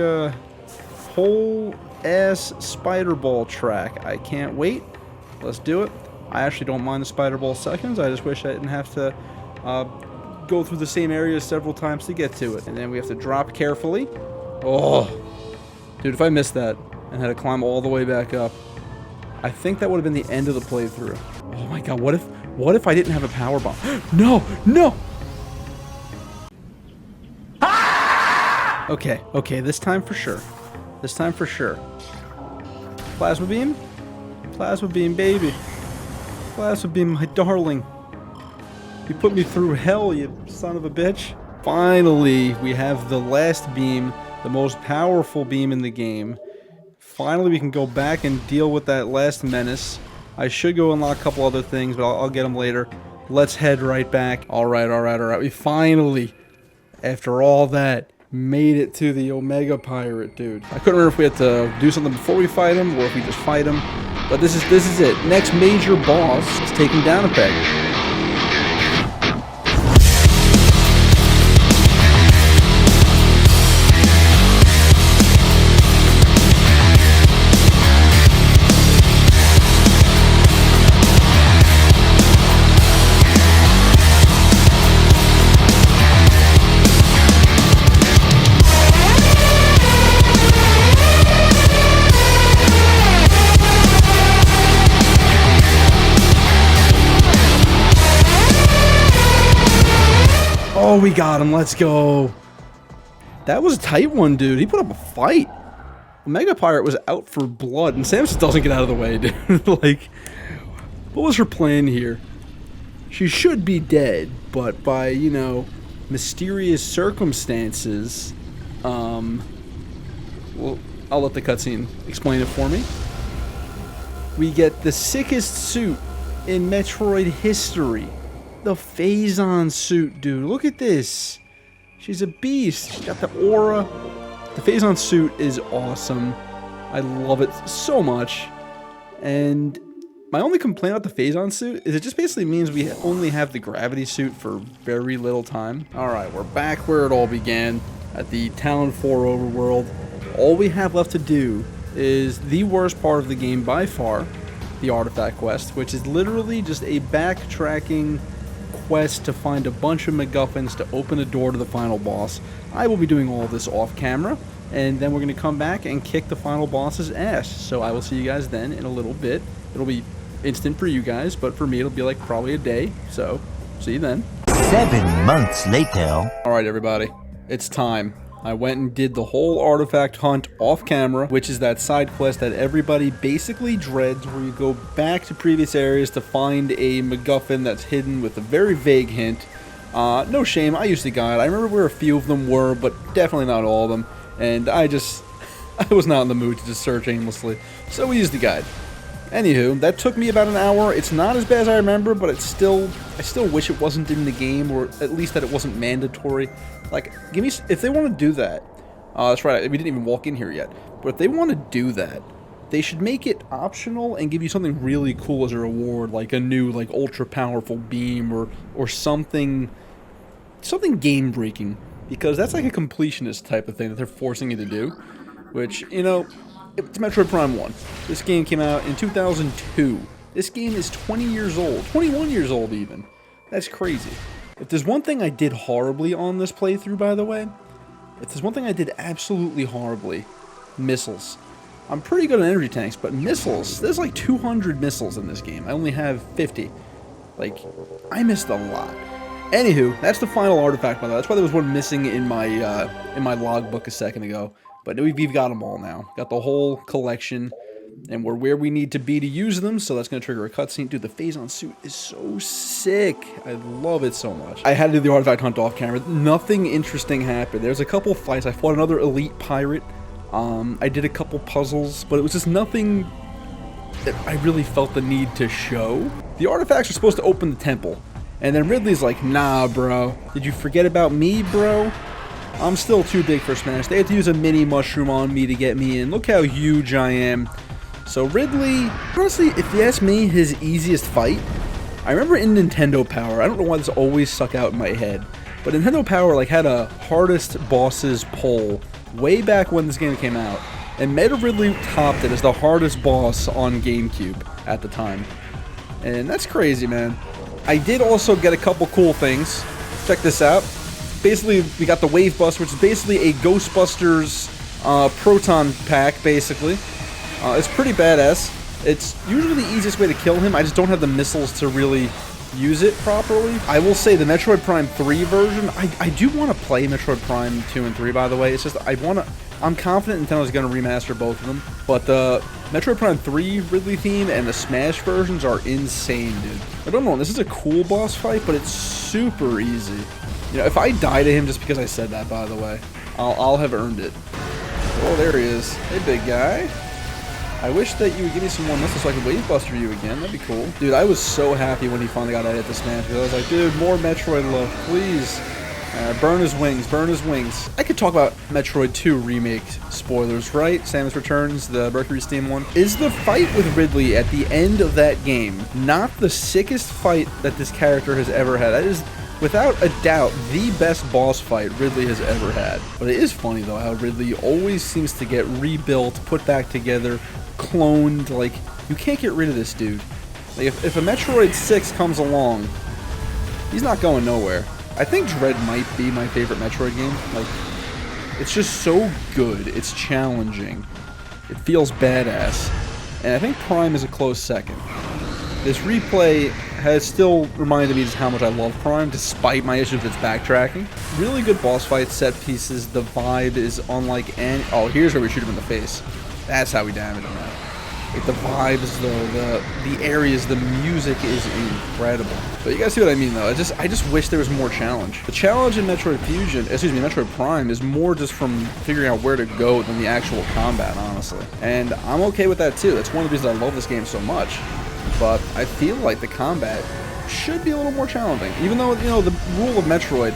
whole ass spider ball track. I can't wait. Let's do it. I actually don't mind the spider ball seconds. I just wish I didn't have to, go through the same area several times to get to it. And then we have to drop carefully. Oh, dude, if I missed that and had to climb all the way back up, I think that would have been the end of the playthrough. Oh my god, what if I didn't have a power bomb? No, no! Okay, okay, this time for sure. This time for sure. Plasma beam? Plasma beam, baby. Plasma beam, my darling. You put me through hell, you son of a bitch. Finally, we have the last beam, the most powerful beam in the game. Finally, we can go back and deal with that last menace. I should go unlock a couple other things, but I'll get them later. Let's head right back. Alright, alright, alright. We finally, after all that, made it to the Omega Pirate, dude. I couldn't remember if we had to do something before we fight him, or if we just fight him. But this is it. Next major boss is taking down a peg. Oh, we got him. Let's go. That was a tight one, dude. He put up a fight. Omega Pirate was out for blood, and Sam just doesn't get out of the way, dude. Like, what was her plan here? She should be dead, but by, you know, mysterious circumstances, well, I'll let the cutscene explain it for me. We get the sickest suit in Metroid history. The Faison suit, dude. Look at this. She's a beast. She's got the aura. The Faison suit is awesome. I love it so much. And my only complaint about the Faison suit is it just basically means we only have the gravity suit for very little time. Alright, we're back where it all began, at the Talon IV overworld. All we have left to do is the worst part of the game by far, the artifact quest, which is literally just a backtracking quest to find a bunch of MacGuffins to open a door to the final boss. I will be doing all this off camera, and then we're going to come back and kick the final boss's ass. So I will see you guys then in a little bit. It'll be instant for you guys, but for me it'll be like probably a day. So, see you then. 7 months later. Alright everybody, it's time. I went and did the whole artifact hunt off camera, which is that side quest that everybody basically dreads, where you go back to previous areas to find a MacGuffin that's hidden with a very vague hint. No shame, I used the guide. I remember where a few of them were, but definitely not all of them. And I was not in the mood to just search aimlessly, so we used the guide. Anywho, that took me about an hour. It's not as bad as I remember, but I still wish it wasn't in the game, or at least that it wasn't mandatory. Like, if they want to do that, that's right, we didn't even walk in here yet, but if they want to do that, they should make it optional and give you something really cool as a reward, like a new, like, ultra-powerful beam, or something game-breaking, because that's like a completionist type of thing that they're forcing you to do, which, you know, it's Metroid Prime 1. This game came out in 2002. This game is 20 years old, 21 years old even. That's crazy. If there's one thing I did horribly on this playthrough, by the way, if there's one thing I did absolutely horribly, missiles. I'm pretty good at energy tanks, but missiles, there's like 200 missiles in this game. I only have 50. Like, I missed a lot. Anywho, that's the final artifact, by the way. That's why there was one missing in my logbook a second ago. But we've got them all now. Got the whole collection. And we're where we need to be to use them, so that's going to trigger a cutscene. Dude, the Faison suit is so sick. I love it so much. I had to do the artifact hunt off camera. Nothing interesting happened. There's a couple fights. I fought another elite pirate. I did a couple puzzles, but it was just nothing that I really felt the need to show. The artifacts are supposed to open the temple. And then Ridley's like, nah, bro. Did you forget about me, bro? I'm still too big for Smash. They had to use a mini mushroom on me to get me in. Look how huge I am. So Ridley, honestly, if you ask me, his easiest fight, I remember in Nintendo Power, I don't know why this always stuck out in my head, but Nintendo Power like had a hardest bosses poll way back when this game came out, and Meta Ridley topped it as the hardest boss on GameCube at the time. And that's crazy, man. I did also get a couple cool things. Check this out. Basically, we got the Wave Buster, which is basically a Ghostbusters proton pack, basically. It's pretty badass. It's usually the easiest way to kill him. I just don't have the missiles to really use it properly. I will say the Metroid Prime 3 version, I do want to play Metroid Prime 2 and 3, by the way. It's just, I'm confident Nintendo's going to remaster both of them. But the Metroid Prime 3 Ridley theme and the Smash versions are insane, dude. I don't know, this is a cool boss fight, but it's super easy. You know, if I die to him just because I said that, by the way, I'll have earned it. Oh, there he is. Hey, big guy. I wish that you would give me some more missiles so I could Wave Buster you again. That'd be cool. Dude, I was so happy when he finally got added to Smash, because I was like, dude, more Metroid love, please. Burn his wings, burn his wings. I could talk about Metroid 2 Remake spoilers, right? Samus Returns, the Mercury Steam one. Is the fight with Ridley at the end of that game not the sickest fight that this character has ever had? That is, without a doubt, the best boss fight Ridley has ever had. But it is funny, though, how Ridley always seems to get rebuilt, put back together, cloned. Like, you can't get rid of this dude. Like, if a Metroid 6 comes along, he's not going nowhere. I think Dread might be my favorite Metroid game. Like, it's just so good. It's challenging. It feels badass. And I think Prime is a close second. This replay has still reminded me just how much I love Prime, despite my issues with its backtracking. Really good boss fights, set pieces. The vibe is unlike any... Oh, here's where we shoot him in the face. That's how we damage him now. Like, the vibes, though, the areas, the music is incredible. But you guys see what I mean, though. I just wish there was more challenge. The challenge in Metroid Prime is more just from figuring out where to go than the actual combat, honestly. And I'm okay with that, too. That's one of the reasons I love this game so much. But I feel like the combat should be a little more challenging. Even though, you know, the rule of Metroid,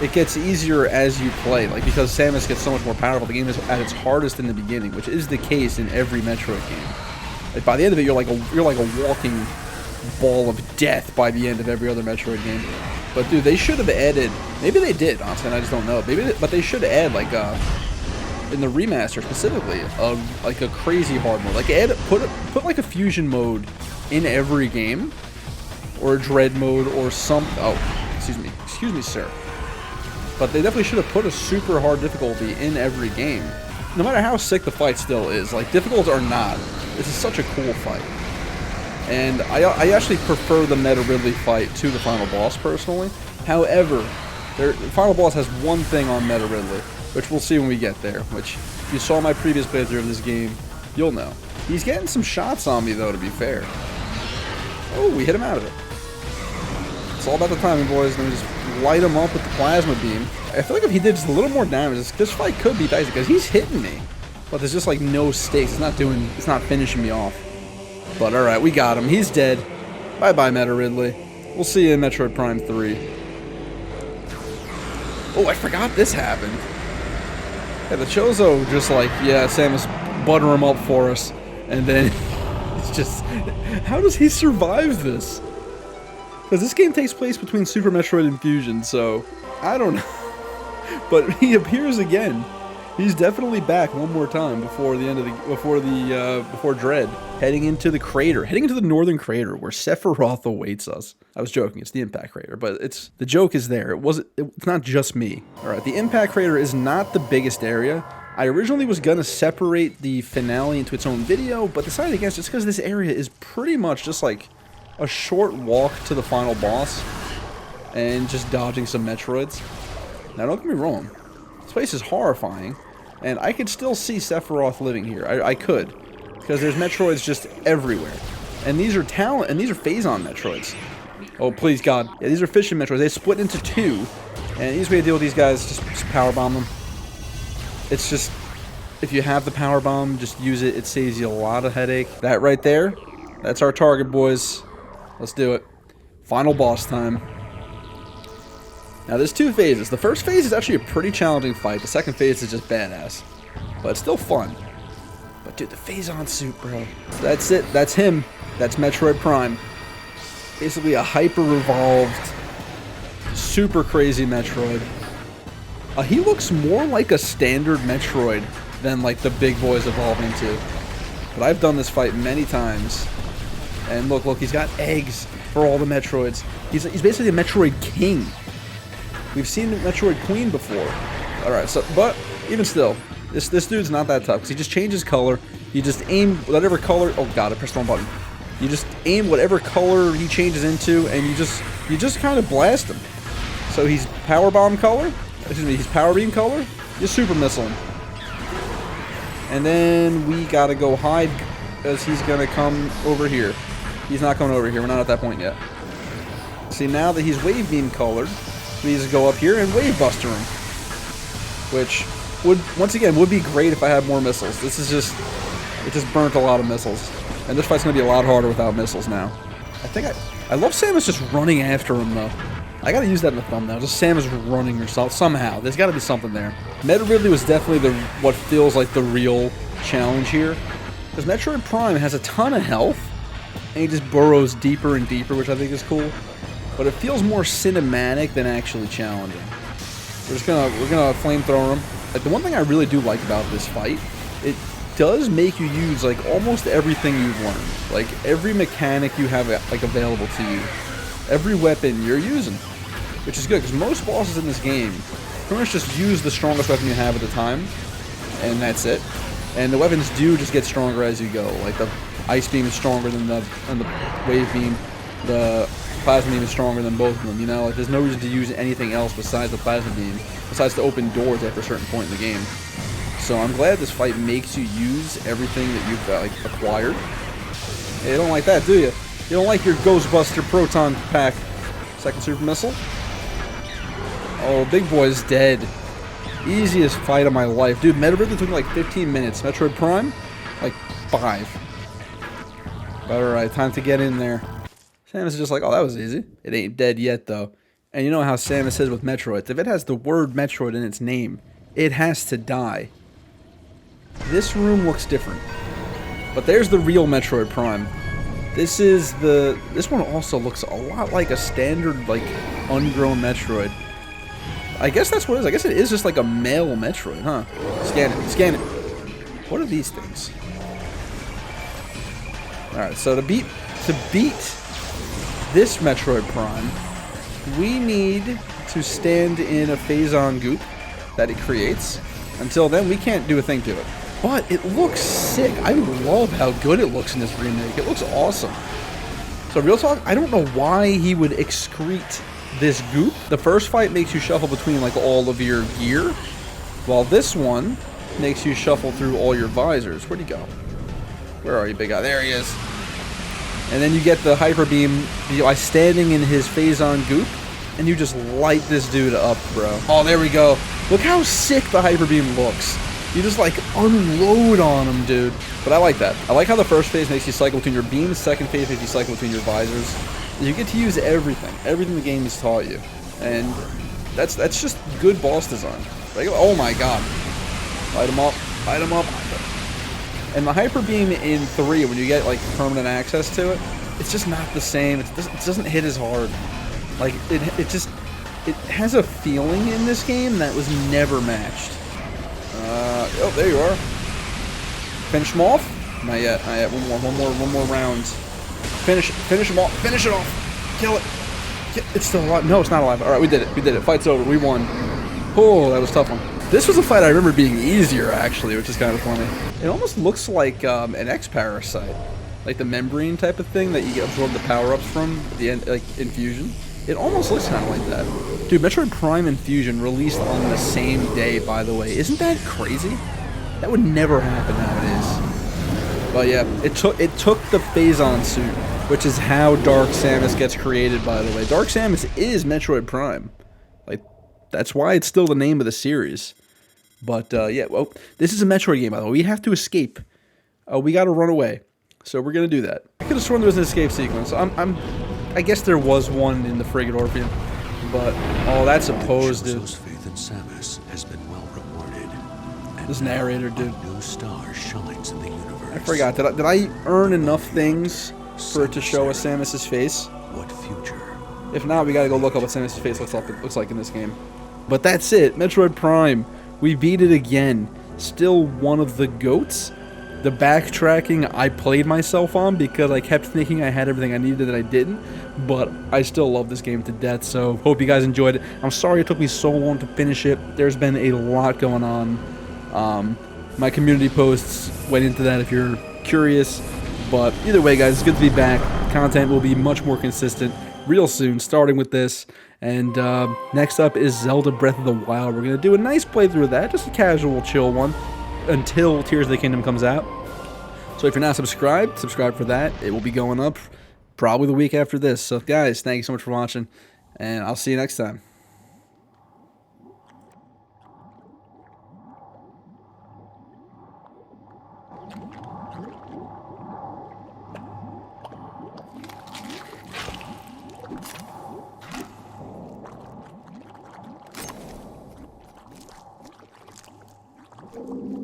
it gets easier as you play. Like, because Samus gets so much more powerful, the game is at its hardest in the beginning, which is the case in every Metroid game. Like, by the end of it, you're like a walking ball of death by the end of every other Metroid game. But dude, they should have added, maybe they did, honestly, and I just don't know. But they should add, like, in the remaster specifically, like a crazy hard mode. Like, put like a fusion mode in every game, or a dread mode, or some. Oh, excuse me, sir. But they definitely should have put a super hard difficulty in every game. No matter how sick the fight still is, like, difficult or not, this is such a cool fight. And I actually prefer the Meta Ridley fight to the final boss, personally. However, the final boss has one thing on Meta Ridley, which we'll see when we get there, which, if you saw my previous playthrough of this game, you'll know. He's getting some shots on me, though, to be fair. Oh, we hit him out of it. It's all about the timing, boys. Let me just light him up with the plasma beam. I feel like if he did just a little more damage, this fight could be dicey, because he's hitting me. But there's just, like, no stakes. It's not finishing me off. But alright, we got him. He's dead. Bye-bye, Meta Ridley. We'll see you in Metroid Prime 3. Oh, I forgot this happened. Yeah, the Chozo just like, yeah, Samus butter him up for us. And then it's just, how does he survive this? Because this game takes place between Super Metroid and Fusion, so I don't know. But he appears again. He's definitely back one more time before the end of before Dread, heading into the crater, heading into the northern crater where Sephiroth awaits us. I was joking, it's the impact crater, but the joke is there. It's not just me. All right, the impact crater is not the biggest area. I originally was gonna separate the finale into its own video, but decided against it just because this area is pretty much just like a short walk to the final boss and just dodging some Metroids. Now, don't get me wrong, this place is horrifying. And I could still see Sephiroth living here. I could. Because there's Metroids just everywhere. And these are Talon, and these are Faison Metroids. Oh, please, God. Yeah, these are Fission Metroids. They split into two. And the easiest way to deal with these guys is just power bomb them. It's just, if you have the power bomb, just use it. It saves you a lot of headache. That right there, that's our target, boys. Let's do it. Final boss time. Now, there's two phases. The first phase is actually a pretty challenging fight. The second phase is just badass. But it's still fun. But, dude, the Faison suit, bro. That's it. That's him. That's Metroid Prime. Basically a hyper-evolved, super crazy Metroid. He looks more like a standard Metroid than, like, the big boys evolve into. But I've done this fight many times. And look, he's got eggs for all the Metroids. He's basically a Metroid king. We've seen Metroid Queen before. Alright, so, but even still, this dude's not that tough, because he just changes color. You just aim whatever color, oh god, I pressed the wrong button. You just aim whatever color he changes into, and you just kind of blast him. So he's Power Bomb color, excuse me, he's Power Beam color, you Super Missile him. And then we gotta go hide, because he's gonna come over here. He's not coming over here, we're not at that point yet. See, now that he's Wave Beam colored, we just go up here and Wave Buster him. Which would, once again, would be great if I had more missiles. This is just, it just burnt a lot of missiles. And this fight's gonna be a lot harder without missiles now. I love Samus just running after him though. I gotta use that in the thumbnail. Just Samus running herself somehow. There's gotta be something there. Ridley was definitely what feels like the real challenge here. Because Metroid Prime has a ton of health, and he just burrows deeper and deeper, which I think is cool. But it feels more cinematic than actually challenging. We're gonna flamethrower him. Like, the one thing I really do like about this fight, it does make you use like almost everything you've learned. Like every mechanic you have like available to you, every weapon you're using, which is good because most bosses in this game pretty much just use the strongest weapon you have at the time, and that's it. And the weapons do just get stronger as you go. Like the Ice Beam is stronger than the Wave Beam. The Plasma Beam is stronger than both of them. You know, like there's no reason to use anything else besides the Plasma Beam, besides to open doors after a certain point in the game. So I'm glad this fight makes you use everything that you've like acquired. Hey, you don't like that, do you? You don't like your Ghostbuster Proton Pack second super missile? Oh, big boy's dead. Easiest fight of my life. Dude, Metroid took me like 15 minutes. Metroid Prime, like 5. Alright, time to get in there. Samus is just like, oh, that was easy. It ain't dead yet, though. And you know how Samus is with Metroid. If it has the word Metroid in its name, it has to die. This room looks different. But there's the real Metroid Prime. This one also looks a lot like a standard, like, ungrown Metroid. I guess that's what it is. I guess it is just like a male Metroid, huh? Scan it. Scan it. What are these things? Alright, so to beat this Metroid Prime, we need to stand in a Faison goop that it creates. Until then, we can't do a thing to it. But it looks sick. I love how good it looks in this remake. It looks awesome. So real talk, I don't know why he would excrete this goop. The first fight makes you shuffle between like all of your gear, while this one makes you shuffle through all your visors. Where'd he go? Where are you, big guy? There he is. And then you get the Hyper Beam by standing in his Faison goop, and you just light this dude up, bro. Oh, there we go. Look how sick the Hyper Beam looks. You just like unload on him, dude. But I like that. I like how the first phase makes you cycle between your beams, second phase makes you cycle between your visors. You get to use everything the game has taught you, and that's just good boss design. Like, oh my god, light him up, light him up. And the Hyper Beam in 3, when you get like permanent access to it, it's just not the same. It doesn't hit as hard. Like it has a feeling in this game that was never matched. Oh, there you are. Finish him off? Not yet, not yet. One more round. Finish him off. Finish it off. Kill it. It's still alive. No, it's not alive. All right, we did it. We did it. Fight's over. We won. Oh, that was a tough one. This was a fight I remember being easier, actually, which is kind of funny. It almost looks like an X-Parasite. Like the membrane type of thing that you get absorb the power-ups from, the end, like Infusion. It almost looks kind of like that. Dude, Metroid Prime and Fusion released on the same day, by the way. Isn't that crazy? That would never happen nowadays. But yeah, it took the Faison suit, which is how Dark Samus gets created, by the way. Dark Samus is Metroid Prime. Like, that's why it's still the name of the series. But yeah, well, this is a Metroid game, by the way. We have to escape. We got to run away. So we're going to do that. I could have sworn there was an escape sequence. I guess there was one in the Frigate Orpheum, but oh, that's opposed, dude. Faith in Samus has been well rewarded. This narrator, dude. A new star shines in the universe. I forgot. Did I earn enough things for it to show us Samus's face? What future? If not, we gotta go look up what Samus's face looks like in this game. But that's it. Metroid Prime. We beat it again. Still one of the GOATs. The backtracking I played myself on because I kept thinking I had everything I needed that I didn't, but I still love this game to death, so hope you guys enjoyed it. I'm sorry it took me so long to finish it. There's been a lot going on. My community posts went into that if you're curious, but either way, guys, it's good to be back. Content will be much more consistent real soon, starting with this, and next up is Zelda Breath of the Wild. We're going to do a nice playthrough of that, just a casual, chill one, until Tears of the Kingdom comes out. So if you're not subscribed, subscribe for that. It will be going up probably the week after this. So guys, thank you so much for watching, and I'll see you next time. You